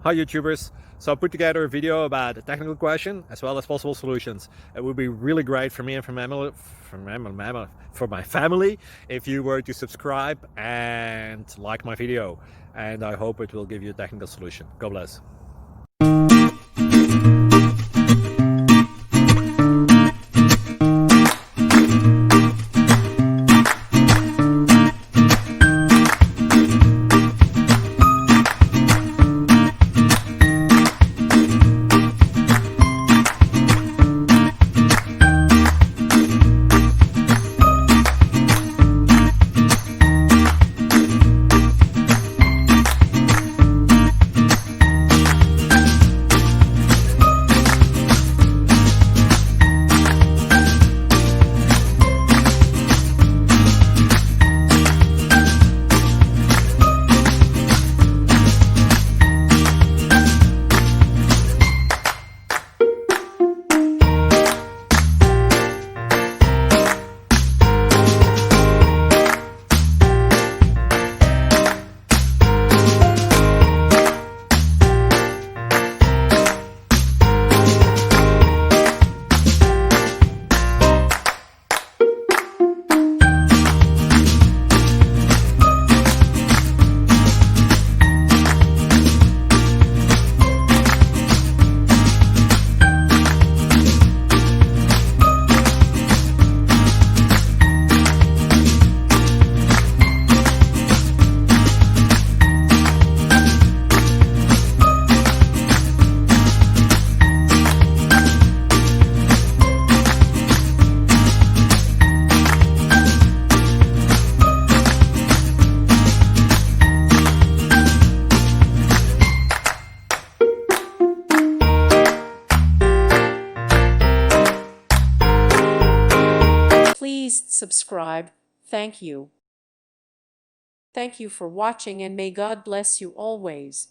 Hi YouTubers! So I put together a video about a technical question as well as possible solutions. It would be really great for me and for my family if you were to subscribe and like my video, and I hope it will give you a technical solution. God bless. Please subscribe. Thank you. Thank you for watching, and may God bless you always.